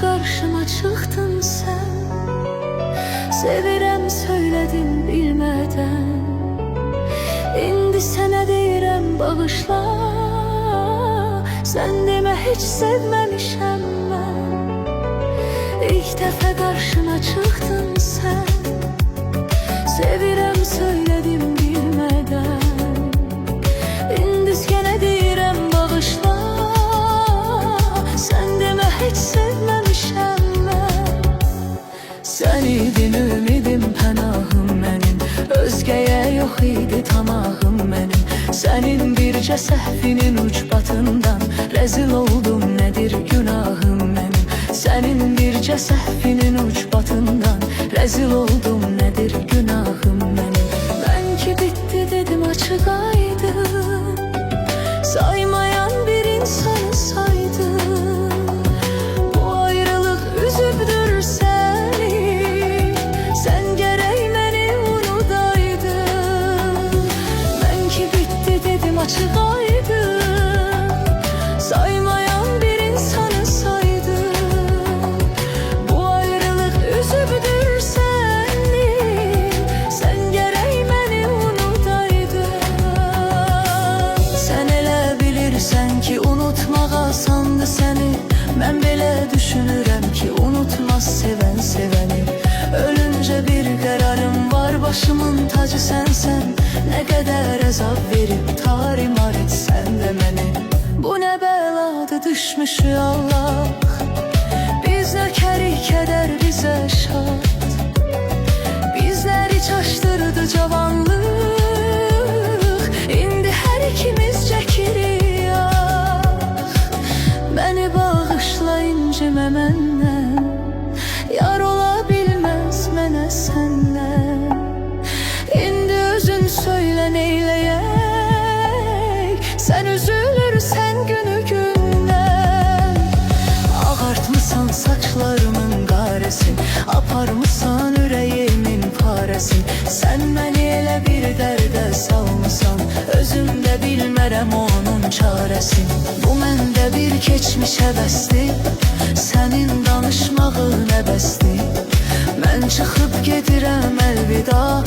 karşıma çıktın sen. Sevirəm söyledim bilmeden. İndi sənə deyirəm bağışla. Sen demə hiç sevməmişəm mən. İlk dəfə karşına çıktın sen. Sevirəm söyledim bilmeden. İndi sənə deyirəm bağışla. Sen demə hiç sevməmişəm mən. Sən idin ümidim, pənahım mənim. Özgəyə yox idi tamahım mənim. Sənin bircə səhvinin ucbatından rezil oldum, nədir günahım mənim. Sənin bircə səhvinin ucbatından rezil oldum, nədir günahım mənim. Mən ki bitti dedim açıq aydın. Saymayan bir insanı saydım. Bu ayrılık üzübdür səni. Sen gerek beni unudaydın. Ben ki bitti dedim açıq aydın. Saymayan bir insanı saydım. Bu ayrılık üzübdür səni. Sen gerek beni unudaydın. Sen elə bilirsən ki unutmaq asandı səni. Mən belə düşünürəm ki unutmaz sevən sevəni. Ölünce bir kararım var, başımın tacı sensen. Ne kadar azap verip tarimar etsen de beni. Bu ne beladı düşmüş Allah. Biz nökərik, keder bize şad. Bizleri çaştırdı cavanlık. İndi her ikimiz çəkirik ah. Beni bağışla, incimə məndən. Yar ola bilməz mənə səndən. İndi özün söylə neyləyək. Sən üzülürsən günü gündən. Ağartmısan saçlarımın qarəsin. Aparmısan ürəyimin parəsin. Sən məni elə bir dərdə salmısan. Özüm də bilmərəm onun çarəsin. Bu məndə bir keçmiş həvəsdir. Sənin danışmağın əbəsdir. Mən çıxıb gedirəm əlvida.